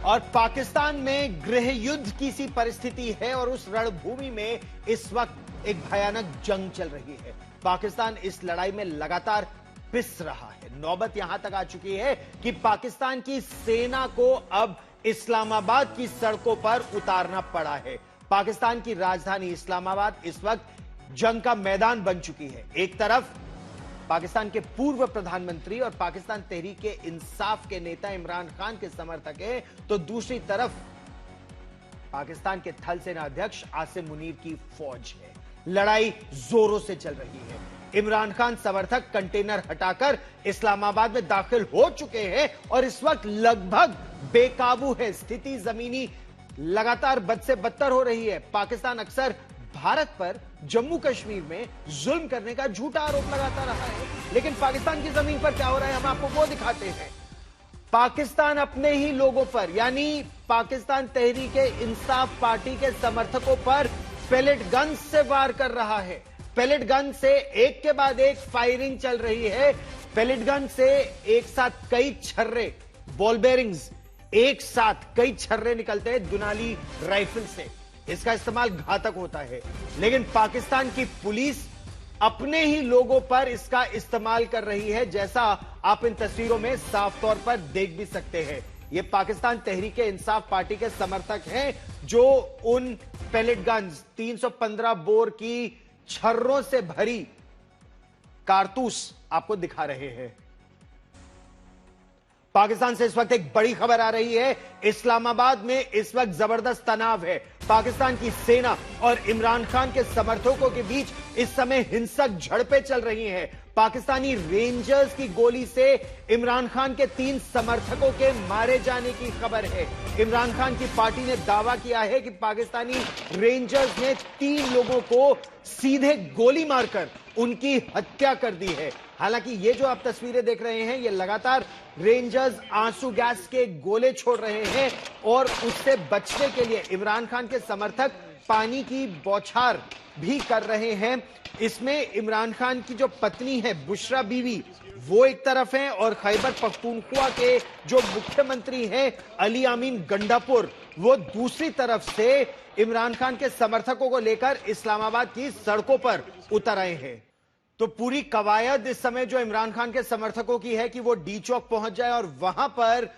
और पाकिस्तान में गृह युद्ध की सी परिस्थिति है और उस रणभूमि में इस वक्त एक भयानक जंग चल रही है। पाकिस्तान इस लड़ाई में लगातार पिस रहा है। नौबत यहां तक आ चुकी है कि पाकिस्तान की सेना को अब इस्लामाबाद की सड़कों पर उतारना पड़ा है। पाकिस्तान की राजधानी इस्लामाबाद इस वक्त जंग का मैदान बन चुकी है। एक तरफ पाकिस्तान के पूर्व प्रधानमंत्री और पाकिस्तान तहरीक-ए-इंसाफ के नेता इमरान खान के समर्थक हैं, तो दूसरी तरफ पाकिस्तान के थल सेना अध्यक्ष आसिम मुनीर की फौज है। लड़ाई जोरों से चल रही है। इमरान खान समर्थक कंटेनर हटाकर इस्लामाबाद में दाखिल हो चुके हैं और इस वक्त लगभग बेकाबू है। स्थिति जमीनी लगातार बद से बदतर हो रही है। पाकिस्तान अक्सर भारत पर जम्मू कश्मीर में जुल्म करने का झूठा आरोप लगाता रहा है, लेकिन पाकिस्तान की जमीन पर क्या हो रहा है हम आपको वो दिखाते हैं। पाकिस्तान अपने ही लोगों पर यानी पाकिस्तान तहरीक-ए-इंसाफ पार्टी के समर्थकों पर पेलेट गन से वार कर रहा है। पेलेट गन से एक के बाद एक फायरिंग चल रही है। पेलेट गन से एक साथ कई छर्रे, बॉल बेरिंग्स, एक साथ कई छर्रे निकलते हैं दुनाली राइफल से। इसका इस्तेमाल घातक होता है, लेकिन पाकिस्तान की पुलिस अपने ही लोगों पर इसका इस्तेमाल कर रही है, जैसा आप इन तस्वीरों में साफ तौर पर देख भी सकते हैं। ये पाकिस्तान तहरीक-ए-इंसाफ पार्टी के समर्थक हैं जो उन पेलेट गन्स 315 बोर की छर्रों से भरी कारतूस आपको दिखा रहे हैं। पाकिस्तान से इस वक्त एक बड़ी खबर आ रही है। इस्लामाबाद में इस वक्त जबरदस्त तनाव है। पाकिस्तान की सेना और इमरान खान के समर्थकों के बीच इस समय हिंसक झड़पें चल रही हैं। पाकिस्तानी रेंजर्स की गोली से इमरान खान के 3 समर्थकों के मारे जाने की खबर है। इमरान खान की पार्टी ने दावा किया है कि पाकिस्तानी रेंजर्स ने 3 लोगों को सीधे गोली मारकर उनकी हत्या कर दी है। हालांकि ये जो आप तस्वीरें देख रहे हैं, ये लगातार रेंजर्स आंसू गैस के गोले छोड़ रहे हैं और उससे बचने के लिए इमरान खान के समर्थक पानी की बौछार भी कर रहे हैं। इसमें इमरान खान की जो पत्नी है बुशरा बीवी, वो एक तरफ है और खैबर पख्तूनख्वा के जो मुख्यमंत्री हैं अली अमीन गंडापुर, वो दूसरी तरफ से इमरान खान के समर्थकों को लेकर इस्लामाबाद की सड़कों पर उतर आए हैं। तो पूरी कवायद इस समय जो इमरान खान के समर्थकों की है कि वो डी चौक पहुंच जाए और वहां पर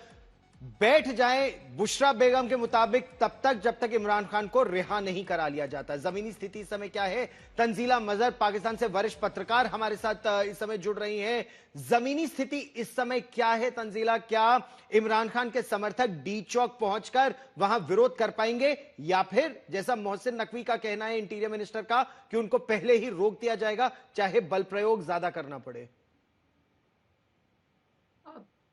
बैठ जाए बुशरा बेगम के मुताबिक तब तक जब तक इमरान खान को रिहा नहीं करा लिया जाता। जमीनी स्थिति इस समय क्या है? तंजीला मजहर पाकिस्तान से वरिष्ठ पत्रकार हमारे साथ इस समय जुड़ रही हैं। जमीनी स्थिति इस समय क्या है तंजीला? क्या इमरान खान के समर्थक डी चौक पहुंचकर वहां विरोध कर पाएंगे या फिर जैसा मोहसिन नकवी का कहना है इंटीरियर मिनिस्टर का कि उनको पहले ही रोक दिया जाएगा चाहे बल प्रयोग ज्यादा करना पड़े?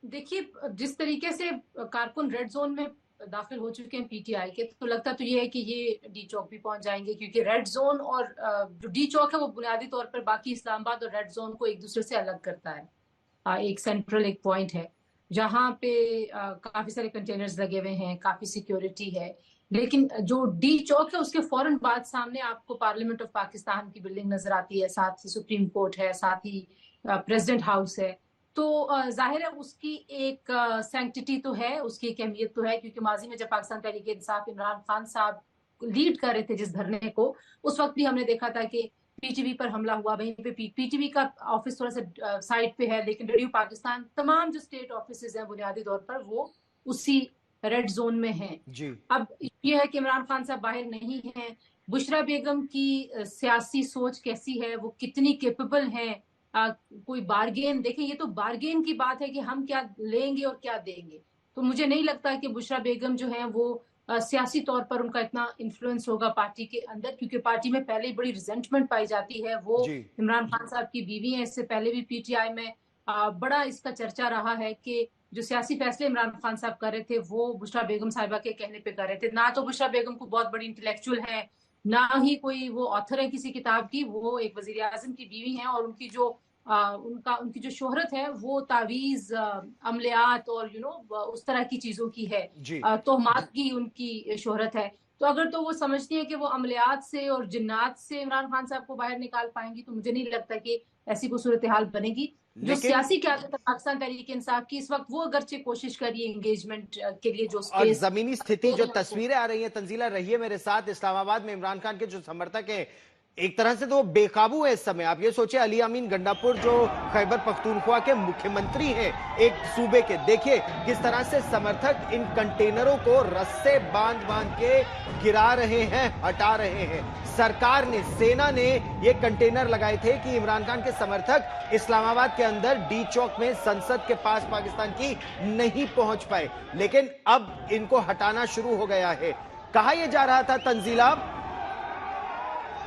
देखिए, जिस तरीके से कारकुन रेड जोन में दाखिल हो चुके हैं पीटीआई के, तो लगता तो ये है कि ये डी चौक भी पहुंच जाएंगे, क्योंकि रेड जोन और जो डी चौक है वो बुनियादी तौर पर बाकी इस्लामाबाद और रेड जोन को एक दूसरे से अलग करता है। एक सेंट्रल एक पॉइंट है जहां पे काफी सारे कंटेनर्स लगे हुए हैं, काफी सिक्योरिटी है। लेकिन जो डी चौक है उसके फौरन बाद सामने आपको पार्लियामेंट ऑफ पाकिस्तान की बिल्डिंग नजर आती है, साथ ही सुप्रीम कोर्ट है, साथ ही प्रेसिडेंट हाउस है। तो जाहिर है उसकी एक सैंक्टिटी तो है, उसकी एक अहमियत तो है, क्योंकि माजी में जब पाकिस्तान तहरीक-ए-इंसाफ इमरान खान साहब लीड कर रहे थे जिस धरने को, उस वक्त भी हमने देखा था कि पीटीवी पर हमला हुआ। वहीं पे पीटीवी का ऑफिस थोड़ा सा साइड पे है, लेकिन रेडियो पाकिस्तान तमाम जो स्टेट ऑफिस हैं बुनियादी तौर पर वो उसी रेड जोन में हैं। अब ये है कि इमरान खान साहब बाहर नहीं है। बुशरा बेगम की सियासी सोच कैसी है, वो कितनी केपेबल है, कोई बार्गेन, देखिए ये तो बार्गेन की बात है कि हम क्या लेंगे और क्या देंगे। तो मुझे नहीं लगता कि बुशरा बेगम जो है वो सियासी तौर पर उनका इतना इन्फ्लुएंस होगा पार्टी के अंदर, क्योंकि पार्टी में पहले ही बड़ी रिजेंटमेंट पाई जाती है। वो इमरान खान साहब की बीवी है। इससे पहले भी पीटीआई में बड़ा इसका चर्चा रहा है कि जो सियासी फैसले इमरान खान साहब कर रहे थे वो बुशरा बेगम साहिबा के कहने पे कर रहे थे। ना तो बुशरा बेगम को बहुत बड़ी इंटेलेक्चुअल है, ना ही कोई वो ऑथर है किसी किताब की। वो एक वजीर आजम की बीवी है और उनकी जो उनकी जो शोहरत है वो तावीज, अमलियात और उस तरह की चीजों की है, तोहमात की उनकी शोहरत है। तो अगर तो वो समझती है कि वो अमलियात से और जिन्नात से इमरान खान साहब को बाहर निकाल पाएंगी, तो मुझे नहीं लगता कि ऐसी कोई सूरत हाल बनेगी। जो सियासी क्यादत है पाकिस्तान तहरीक इंसाफ की इस वक्त, वो अगरचे कोशिश कर रही है एंगेजमेंट के लिए जो और जमीनी स्थिति जो तस्वीरें आ रही हैं, तंजीला रहिए मेरे साथ, इस्लामाबाद में इमरान खान के जो समर्थक हैं एक तरह से तो वो बेकाबू है इस समय। आप ये सोचिए, अली अमीन गंडापुर जो खैबर पख्तूनख्वा के मुख्यमंत्री हैं एक सूबे के, देखिए किस तरह से समर्थक इन कंटेनरों को रस्से बांध बांध के गिरा रहे हैं, हटा रहे हैं। सरकार ने, सेना ने ये कंटेनर लगाए थे कि इमरान खान के समर्थक इस्लामाबाद के अंदर डी चौक में संसद के पास पाकिस्तान की नहीं पहुंच पाए, लेकिन अब इनको हटाना शुरू हो गया है। कहा यह जा रहा था तंजीला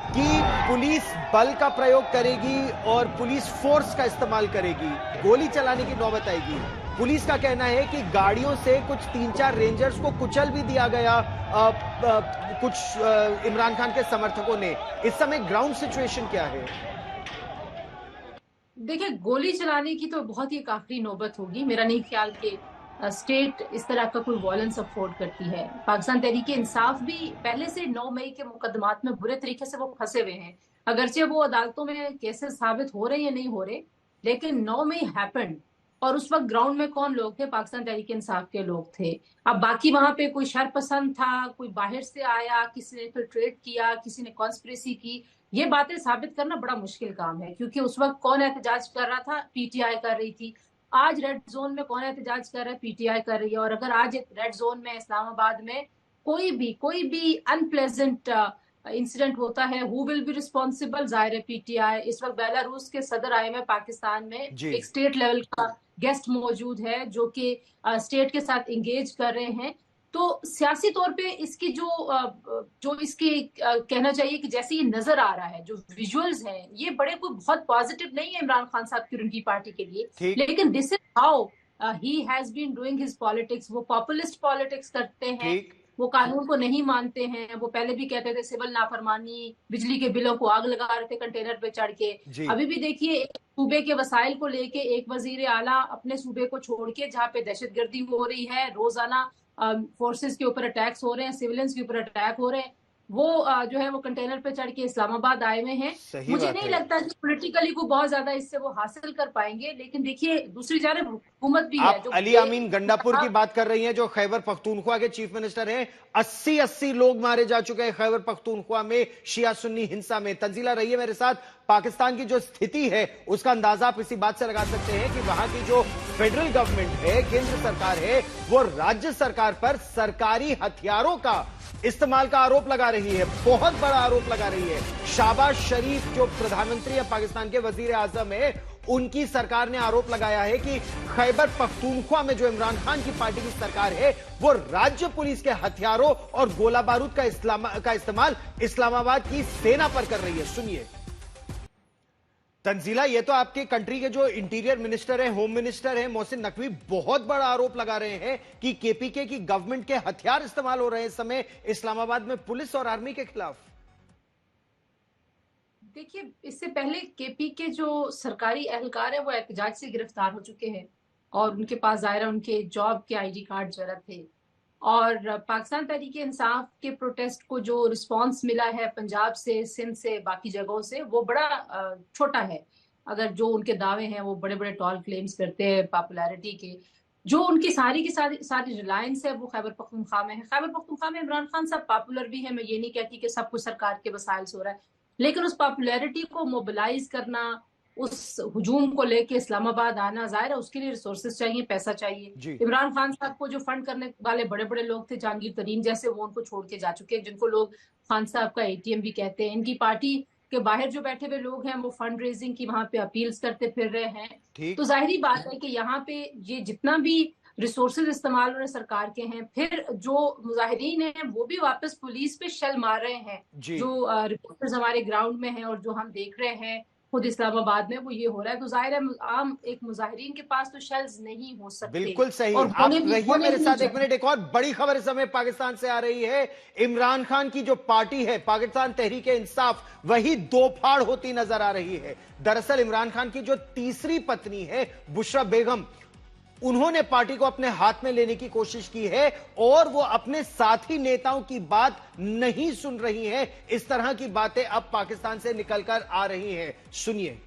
कि पुलिस बल का प्रयोग करेगी और पुलिस फोर्स का इस्तेमाल करेगी, गोली चलाने की नौबत आएगी। पुलिस का कहना है कि गाड़ियों से कुछ 3-4 रेंजर्स को कुचल भी दिया गया कुछ इमरान खान के समर्थकों ने। इस समय ग्राउंड सिचुएशन क्या है? देखिए, गोली चलाने की तो बहुत ही आखिरी नौबत होगी। मेरा नहीं ख्याल कि स्टेट इस तरह का कोई वॉयलेंस अफोर्ड करती है। पाकिस्तान तहरीक इंसाफ भी पहले से 9 मई के मुकदमात में बुरे तरीके से वो फंसे हुए हैं। अगरचे वो अदालतों में केसेस साबित हो रहे या नहीं हो रहे, लेकिन 9 मई हैपेंड और उस वक्त ग्राउंड में कौन लोग थे? पाकिस्तान तहरीक इंसाफ के लोग थे। अब बाकी वहां पे कोई शरपसंद था, कोई बाहर से आया, किसी ने इन्फिल्ट्रेट किया, किसी ने कॉन्स्पिरेसी की, ये बातें साबित करना बड़ा मुश्किल काम है, क्योंकि उस वक्त कौन एहतजाज कर रहा था? पीटीआई कर रही थी। आज रेड जोन में कौन एहतजाज कर रहा है? पीटीआई कर रही है। और अगर आज रेड जोन में इस्लामाबाद में कोई भी अनप्लेजेंट इंसिडेंट होता है, हु विल बी रिस्पॉन्सिबल? जाहिर है पीटीआई। इस वक्त बेलारूस के सदर आए हैं पाकिस्तान में, एक स्टेट लेवल का गेस्ट मौजूद है जो कि स्टेट के साथ एंगेज कर रहे हैं। तो सियासी तौर पे इसकी जो इसकी कहना चाहिए कि जैसे ये नजर आ रहा है, जो विजुअल्स हैं, ये बड़े कोई बहुत पॉजिटिव नहीं है इमरान खान साहब की और उनकी पार्टी के लिए। लेकिन this is how he has been doing his politics. वो पॉपुलिस्ट पॉलिटिक्स करते हैं, वो कानून को नहीं मानते हैं। वो पहले भी कहते थे सिविल नाफरमानी, बिजली के बिलों को आग लगा रहे थे कंटेनर पे चढ़ के। अभी भी देखिए, सूबे के वसाइल को लेके एक वजीर आला अपने सूबे को छोड़ के, जहाँ पे दहशतगर्दी हो रही है, रोजाना फोर्सेस के ऊपर अटैक्स हो रहे हैं, सिविलियंस के ऊपर अटैक हो रहे हैं, वो जो है वो कंटेनर पे चढ़ के इस्लामाबाद आए हुए हैं। मुझे नहीं लगता कि पॉलिटिकली को बहुत ज्यादा इससे वो हासिल कर पाएंगे। लेकिन देखिए, दूसरी जानिब हुकूमत भी है। जो अली अमीन गंडापुर की बात कर रही हैं, जो खैबर पख्तूनख्वा के चीफ मिनिस्टर हैं। 80 लोग मारे जा चुके हैं खैबर पख्तूनख्वा में शिया सुन्नी हिंसा में। तंजीला रहिए मेरे साथ, पाकिस्तान की जो स्थिति है उसका अंदाजा आप इसी बात से लगा सकते हैं कि वहां की जो फेडरल गवर्नमेंट है, केंद्र सरकार है, वो राज्य सरकार पर सरकारी हथियारों का इस्तेमाल का आरोप लगा रही है, बहुत बड़ा आरोप लगा रही है। शहबाज शरीफ जो प्रधानमंत्री है पाकिस्तान के, वजीर आजम है, उनकी सरकार ने आरोप लगाया है कि खैबर पख्तूनख्वा में जो इमरान खान की पार्टी की सरकार है वो राज्य पुलिस के हथियारों और गोला बारूद का इस्तेमाल इस्लामाबाद की सेना पर कर रही है। सुनिए तंजीला, ये तो आपके कंट्री के जो इंटीरियर मिनिस्टर हैं, होम मिनिस्टर हैं, मोहसिन नकवी, बहुत बड़ा आरोप लगा रहे हैं कि केपीके की गवर्नमेंट के हथियार इस्तेमाल हो रहे हैं इस समय इस्लामाबाद में पुलिस और आर्मी के खिलाफ। देखिए, इससे पहले केपीके जो सरकारी एहलकार है वो एहतजाज से गिरफ्तार हो चुके हैं और उनके पास जाहिर है उनके जॉब के आईडी कार्ड जरा थे। और पाकिस्तान तहरीक इंसाफ के प्रोटेस्ट को जो रिस्पांस मिला है पंजाब से, सिंध से, बाकी जगहों से, वो बड़ा छोटा है। अगर जो उनके दावे हैं वो बड़े बड़े टॉल क्लेम्स करते हैं पॉपुलैरिटी के, जो उनकी सारी की सारी रिलायंस है वो खैबर पख्तूनख्वा में है। खैबर पख्तूनख्वा में इमरान खान साहब पॉपुलर भी है, मैं ये नहीं कहती कि सब कुछ सरकार के वसाइल से हो रहा है, लेकिन उस पॉपुलैरिटी को मोबिलाइज करना, उस हुजूम को लेके इस्लामाबाद आना, जाहिर है उसके लिए रिसोर्सेज चाहिए, पैसा चाहिए। इमरान खान साहब को जो फंड करने वाले बड़े बड़े लोग थे, जहांगीर तरीन जैसे, वो उनको छोड़ के जा चुके हैं, जिनको लोग खान साहब का एटीएम भी कहते हैं। इनकी पार्टी के बाहर जो बैठे हुए लोग हैं वो फंड रेजिंग की वहां पे अपील्स करते फिर रहे हैं। तो जाहिर बात है कि यहाँ पे ये जितना भी रिसोर्सेज इस्तेमाल हो रहे सरकार के हैं, फिर जो मुजाहिरीन हैं वो भी वापस पुलिस पे शेल मार रहे हैं। जो रिपोर्टर्स हमारे ग्राउंड में हैं और जो हम देख रहे हैं खुद इस्लामाबाद में, वो ये हो रहा है। तो जाहिर है आम एक मुजाहिरीन के पास तो शेल्स नहीं हो सकते। बिल्कुल सही। आप रहिए मेरे साथ एक मिनट, एक और बड़ी खबर इस समय पाकिस्तान से आ रही है। इमरान खान की जो पार्टी है पाकिस्तान तहरीक इंसाफ, वही दो फाड़ होती नजर आ रही है। दरअसल इमरान खान की जो तीसरी पत्नी है बुशरा बेगम, उन्होंने पार्टी को अपने हाथ में लेने की कोशिश की है और वो अपने साथी नेताओं की बात नहीं सुन रही हैं। इस तरह की बातें अब पाकिस्तान से निकलकर आ रही हैं। सुनिए।